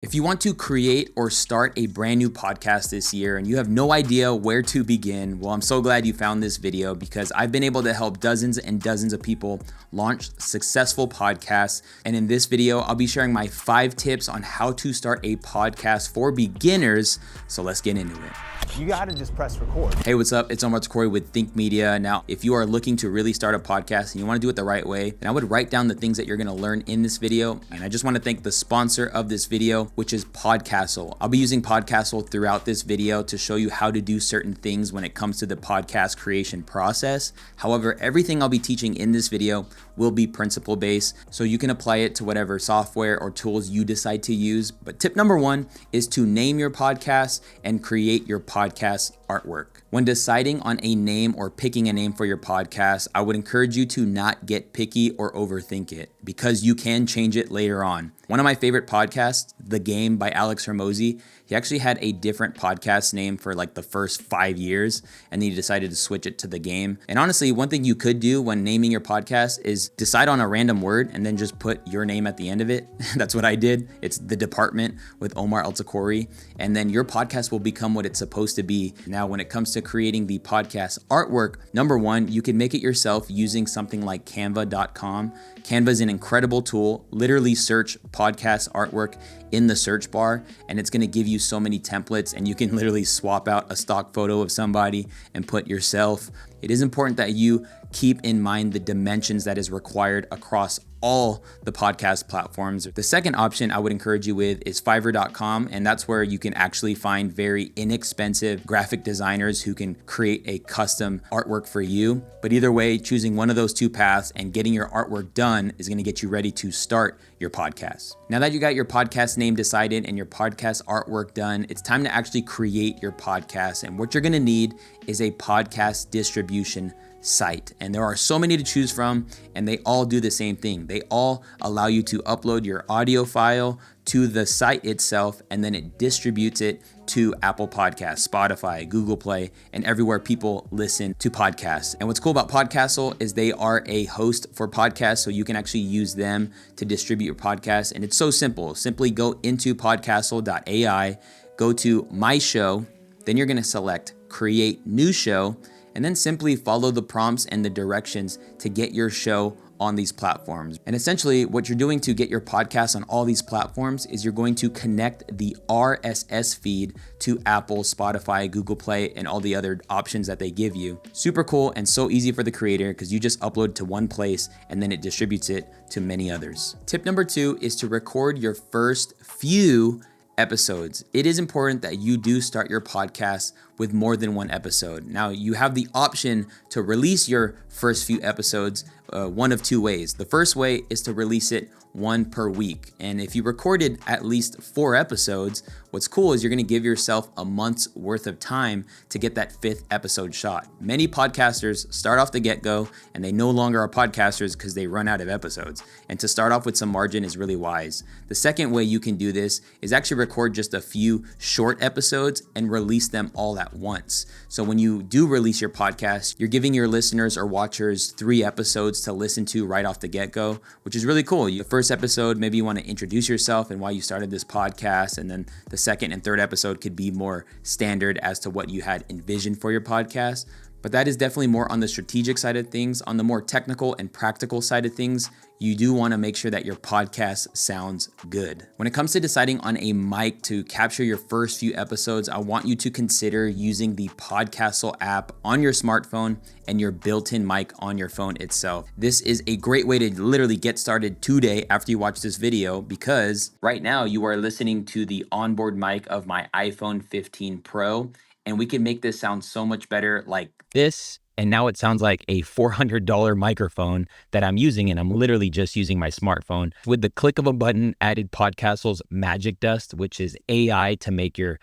If you want to create or start a brand new podcast this year and you have no idea where to begin, well, I'm so glad you found this video because I've been able to help dozens and dozens of people launch successful podcasts. And in this video, I'll be sharing my 5 tips on how to start a podcast for beginners. So let's get into it. You gotta just press record. Hey, what's up? It's Omar Corey with Think Media. Now, if you are looking to really start a podcast and you wanna do it the right way, then I would write down the things that you're gonna learn in this video. And I just wanna thank the sponsor of this video, which is Podcastle. I'll be using Podcastle throughout this video to show you how to do certain things when it comes to the podcast creation process. However, everything I'll be teaching in this video will be principle based, so you can apply it to whatever software or tools you decide to use. But tip number 1 is to name your podcast and create your podcast artwork. When deciding on a name or picking a name for your podcast, I would encourage you to not get picky or overthink it because you can change it later on. One of my favorite podcasts, The Game by Alex Hormozi, he actually had a different podcast name for like the first 5 years, and then he decided to switch it to The Game. And honestly, one thing you could do when naming your podcast is decide on a random word and then just put your name at the end of it. That's what I did. It's The Department with Omar Corey, and then your podcast will become what it's supposed to be. Now, when it comes to creating the podcast artwork, number 1, you can make it yourself using something like canva.com. Canva is an incredible tool. Literally search podcast artwork in the search bar, and it's going to give you so many templates, and you can literally swap out a stock photo of somebody and put yourself. It is important that you keep in mind the dimensions that is required across all the podcast platforms. The second option I would encourage you with is Fiverr.com, and that's where you can actually find very inexpensive graphic designers who can create a custom artwork for you. But either way, choosing one of those 2 paths and getting your artwork done is going to get you ready to start your podcast. Now that you got your podcast name decided and your podcast artwork done, it's time to actually create your podcast. And what you're going to need is a podcast distribution site. And there are so many to choose from, and they all do the same thing. They all allow you to upload your audio file to the site itself, and then it distributes it to Apple Podcasts, Spotify, Google Play, and everywhere people listen to podcasts. And what's cool about Podcastle is they are a host for podcasts, so you can actually use them to distribute your podcast. And it's so simple. Simply go into podcastle.ai, go to My Show, then you're going to select Create New Show, and then simply follow the prompts and the directions to get your show on these platforms. And essentially what you're doing to get your podcast on all these platforms is you're going to connect the RSS feed to Apple, Spotify, Google Play, and all the other options that they give you. Super cool and so easy for the creator because you just upload to one place and then it distributes it to many others. Tip number 2 is to record your first few episodes. It is important that you do start your podcast with more than 1 episode. Now, you have the option to release your first few episodes one of 2 ways. The first way is to release it 1 per week. And if you recorded at least 4 episodes, what's cool is you're going to give yourself a month's worth of time to get that 5th episode shot. Many podcasters start off the get-go and they no longer are podcasters because they run out of episodes. And to start off with some margin is really wise. The second way you can do this is actually record just a few short episodes and release them all at once. So when you do release your podcast, you're giving your listeners or watchers 3 episodes to listen to right off the get-go, which is really cool. The first episode, maybe you want to introduce yourself and why you started this podcast, and then the second and third episode could be more standard as to what you had envisioned for your podcast. But that is definitely more on the strategic side of things. On the more technical and practical side of things, you do want to make sure that your podcast sounds good. When it comes to deciding on a mic to capture your first few episodes, I want you to consider using the Podcastle app on your smartphone and your built-in mic on your phone itself. This is a great way to literally get started today after you watch this video, because right now you are listening to the onboard mic of my iPhone 15 Pro, and we can make this sound so much better like this. And now it sounds like a $400 microphone that I'm using, and I'm literally just using my smartphone. With the click of a button, added Podcastle's Magic Dust, which is AI to make your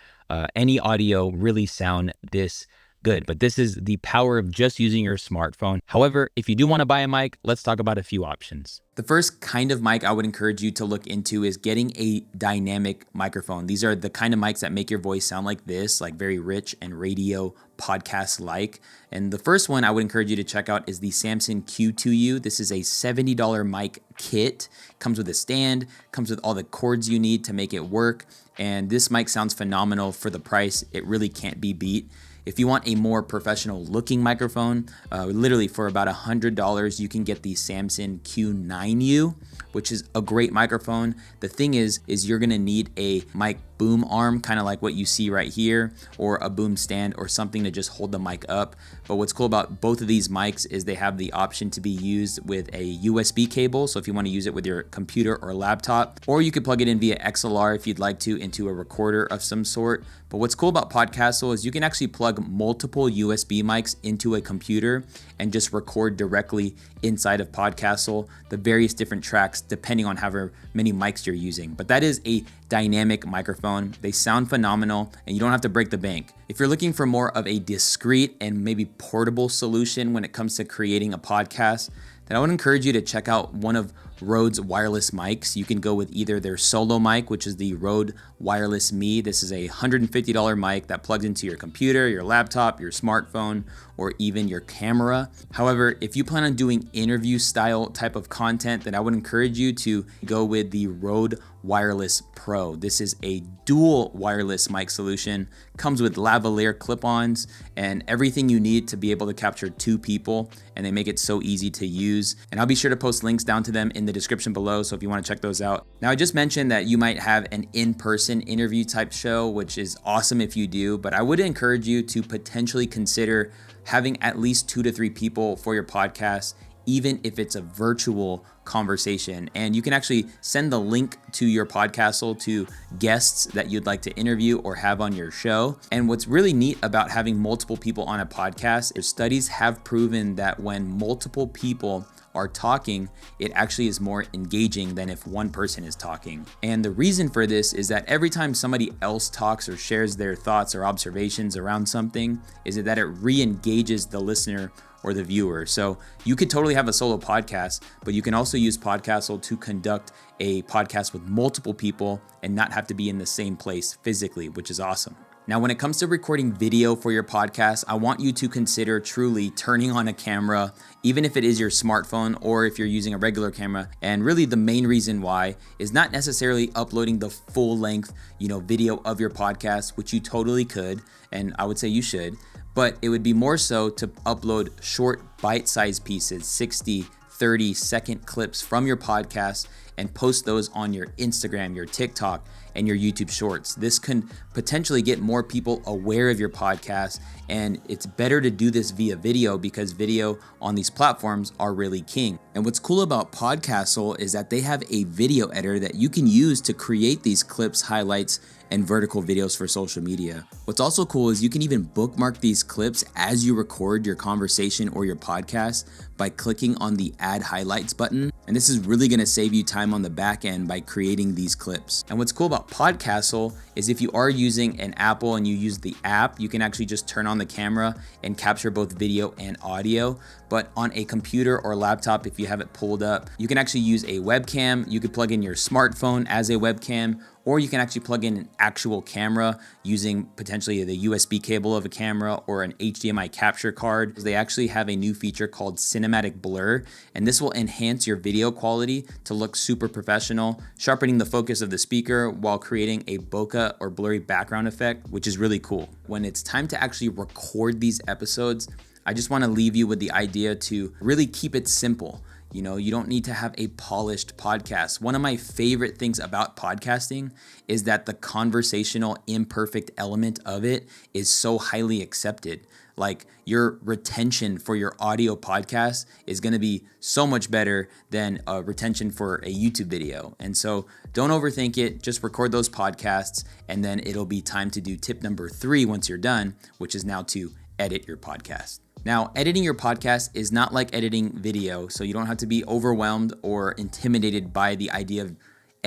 any audio really sound this good. But this is the power of just using your smartphone. However, if you do want to buy a mic, let's talk about a few options. The first kind of mic I would encourage you to look into is getting a dynamic microphone. These are the kind of mics that make your voice sound like this, like very rich and radio podcast-like. And the first one I would encourage you to check out is the Samson Q2U. This is a $70 mic kit. Comes with a stand, comes with all the cords you need to make it work. And this mic sounds phenomenal for the price. It really can't be beat. If you want a more professional looking microphone, literally for about $100, you can get the Samson Q9U, which is a great microphone. The thing is you're gonna need a mic boom arm, kind of like what you see right here, or a boom stand or something to just hold the mic up. But what's cool about both of these mics is they have the option to be used with a USB cable. So if you want to use it with your computer or laptop, or you could plug it in via XLR if you'd like to into a recorder of some sort. But what's cool about Podcastle is you can actually plug multiple USB mics into a computer and just record directly inside of Podcastle the various different tracks depending on however many mics you're using. But that is a dynamic microphone. They sound phenomenal and you don't have to break the bank. If you're looking for more of a discreet and maybe portable solution when it comes to creating a podcast, then I would encourage you to check out one of Rode's wireless mics. You can go with either their solo mic, which is the Rode Wireless Me. This is a $150 mic that plugs into your computer, your laptop, your smartphone, or even your camera. However, if you plan on doing interview style type of content, then I would encourage you to go with the Rode Wireless Pro. This is a dual wireless mic solution, comes with lavalier clip-ons and everything you need to be able to capture two people, and they make it so easy to use. And I'll be sure to post links down to them in the description below, so if you want to check those out. Now, I just mentioned that you might have an in-person interview type show, which is awesome if you do, but I would encourage you to potentially consider having at least 2 to 3 people for your podcast, even if it's a virtual conversation. And you can actually send the link to your Podcastle to guests that you'd like to interview or have on your show. And what's really neat about having multiple people on a podcast is studies have proven that when multiple people are talking, it actually is more engaging than if one person is talking. And the reason for this is that every time somebody else talks or shares their thoughts or observations around something, is that it re-engages the listener or the viewer. So you could totally have a solo podcast, but you can also use Podcastle to conduct a podcast with multiple people and not have to be in the same place physically, which is awesome. Now, when it comes to recording video for your podcast, I want you to consider truly turning on a camera, even if it is your smartphone or if you're using a regular camera. And really the main reason why is not necessarily uploading the full length, video of your podcast, which you totally could, and I would say you should, but it would be more so to upload short bite-sized pieces, 60, 30-second clips from your podcast and post those on your Instagram, your TikTok, and your YouTube Shorts. This can potentially get more people aware of your podcast, and it's better to do this via video because video on these platforms are really king. And what's cool about Podcastle is that they have a video editor that you can use to create these clips, highlights, and vertical videos for social media. What's also cool is you can even bookmark these clips as you record your conversation or your podcast by clicking on the Add Highlights button. And this is really gonna save you time on the back end by creating these clips. And what's cool about Podcastle is if you are using an Apple and you use the app, you can actually just turn on the camera and capture both video and audio. But on a computer or laptop, if you have it pulled up, you can actually use a webcam. You could plug in your smartphone as a webcam, or you can actually plug in an actual camera using potentially the USB cable of a camera or an HDMI capture card. They actually have a new feature called Cinematic Blur, and this will enhance your video quality to look super professional, sharpening the focus of the speaker while creating a bokeh or blurry background effect, which is really cool. When it's time to actually record these episodes, I just want to leave you with the idea to really keep it simple. You don't need to have a polished podcast. One of my favorite things about podcasting is that the conversational, imperfect element of it is so highly accepted. Like, your retention for your audio podcast is going to be so much better than a retention for a YouTube video. And so don't overthink it. Just record those podcasts, and then it'll be time to do tip number 3 once you're done, which is now to edit your podcast. Now, editing your podcast is not like editing video, so you don't have to be overwhelmed or intimidated by the idea of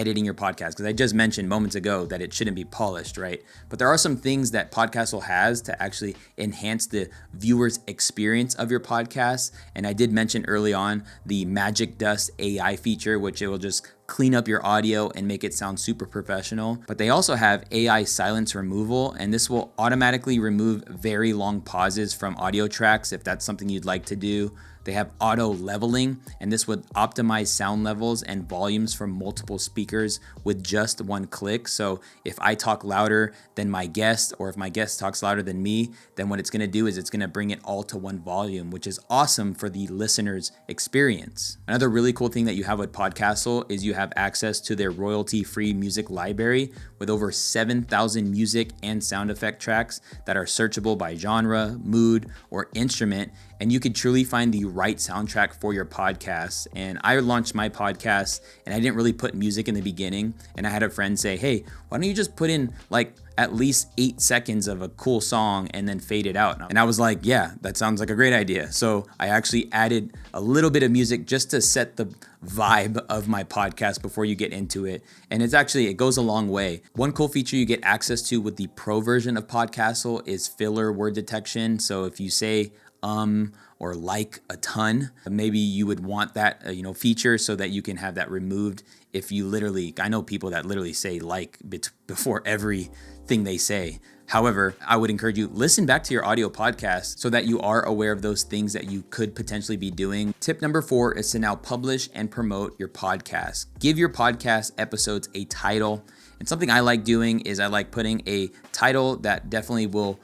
editing your podcast, because I just mentioned moments ago that it shouldn't be polished, right? But there are some things that Podcastle has to actually enhance the viewer's experience of your podcast. And I did mention early on the Magic Dust AI feature, which it will just clean up your audio and make it sound super professional. But they also have AI silence removal, and this will automatically remove very long pauses from audio tracks if that's something you'd like to do. They have auto leveling, and this would optimize sound levels and volumes from multiple speakers with just one click. So if I talk louder than my guest, or if my guest talks louder than me, then what it's gonna do is it's gonna bring it all to one volume, which is awesome for the listener's experience. Another really cool thing that you have with Podcastle is you have access to their royalty-free music library with over 7,000 music and sound effect tracks that are searchable by genre, mood, or instrument. And you could truly find the right soundtrack for your podcast. And I launched my podcast and I didn't really put music in the beginning. And I had a friend say, hey, why don't you just put in like at least 8 seconds of a cool song and then fade it out? And I was like, yeah, that sounds like a great idea. So I actually added a little bit of music just to set the vibe of my podcast before you get into it. And it goes a long way. One cool feature you get access to with the pro version of Podcastle is filler word detection. So if you say or like a ton, maybe you would want that feature so that you can have that removed. If you I know people that literally say like before everything they say. However, I would encourage you, listen back to your audio podcast so that you are aware of those things that you could potentially be doing. Tip number 4 is to now publish and promote your podcast. Give your podcast episodes a title. And something I like doing is I like putting a title that definitely will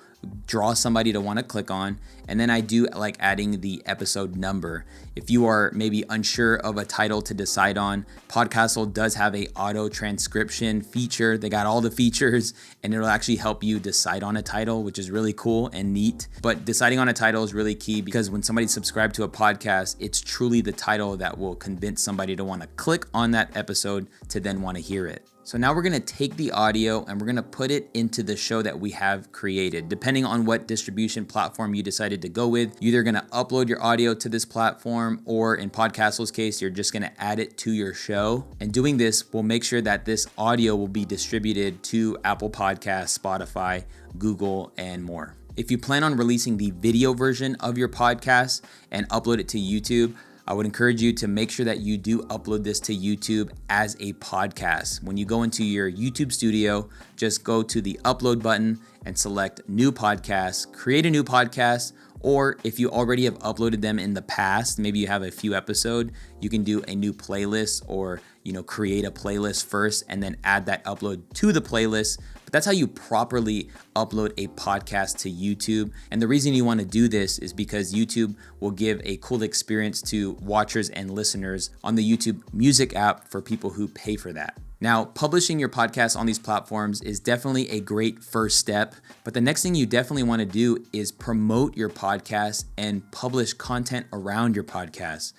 draw somebody to want to click on. And then I do like adding the episode number. If you are maybe unsure of a title to decide on, Podcastle does have a auto transcription feature. They got all the features, and it'll actually help you decide on a title, which is really cool and neat. But deciding on a title is really key, because when somebody subscribes to a podcast, it's truly the title that will convince somebody to want to click on that episode to then want to hear it. So now we're gonna take the audio and we're gonna put it into the show that we have created. Depending on what distribution platform you decided to go with, you're either gonna upload your audio to this platform, or in Podcastle's case, you're just gonna add it to your show. And doing this will make sure that this audio will be distributed to Apple Podcasts, Spotify, Google, and more. If you plan on releasing the video version of your podcast and upload it to YouTube, I would encourage you to make sure that you do upload this to YouTube as a podcast. When you go into your YouTube studio, just go to the upload button and select new podcast, create a new podcast. Or if you already have uploaded them in the past, maybe you have a few episodes, you can do a new playlist, or create a playlist first and then add that upload to the playlist. But that's how you properly upload a podcast to YouTube. And the reason you want to do this is because YouTube will give a cool experience to watchers and listeners on the YouTube Music app for people who pay for that. Now, publishing your podcast on these platforms is definitely a great first step, but the next thing you definitely want to do is promote your podcast and publish content around your podcast.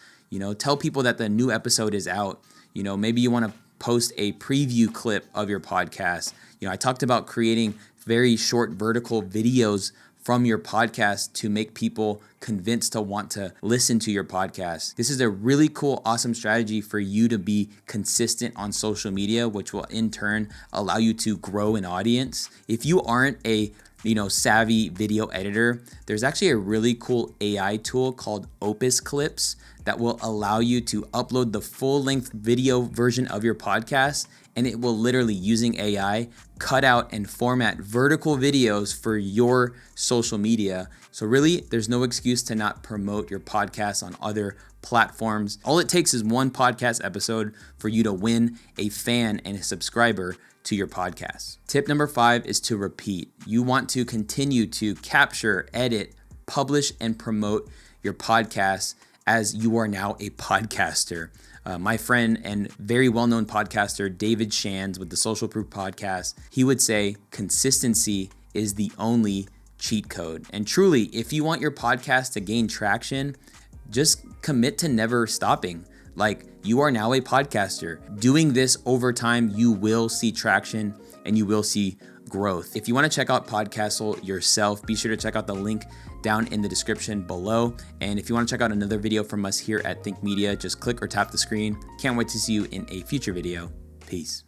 Tell people that the new episode is out. Maybe you want to post a preview clip of your podcast. I talked about creating very short vertical videos from your podcast to make people convinced to want to listen to your podcast. This is a really cool, awesome strategy for you to be consistent on social media, which will in turn allow you to grow an audience. If you aren't a savvy video editor, there's actually a really cool AI tool called Opus Clips that will allow you to upload the full-length video version of your podcast, and it will literally, using AI, cut out and format vertical videos for your social media. So really, there's no excuse to not promote your podcast on other platforms. All it takes is one podcast episode for you to win a fan and a subscriber to your podcast. Tip number 5 is to repeat. You want to continue to capture, edit, publish, and promote your podcast as you are now a podcaster. My friend and very well-known podcaster, David Shands with the Social Proof Podcast, he would say consistency is the only cheat code. And truly, if you want your podcast to gain traction, just commit to never stopping. Like, you are now a podcaster. Doing this over time, you will see traction and you will see growth. If you want to check out Podcastle yourself, be sure to check out the link down in the description below. And if you want to check out another video from us here at Think Media, just click or tap the screen. Can't wait to see you in a future video. Peace.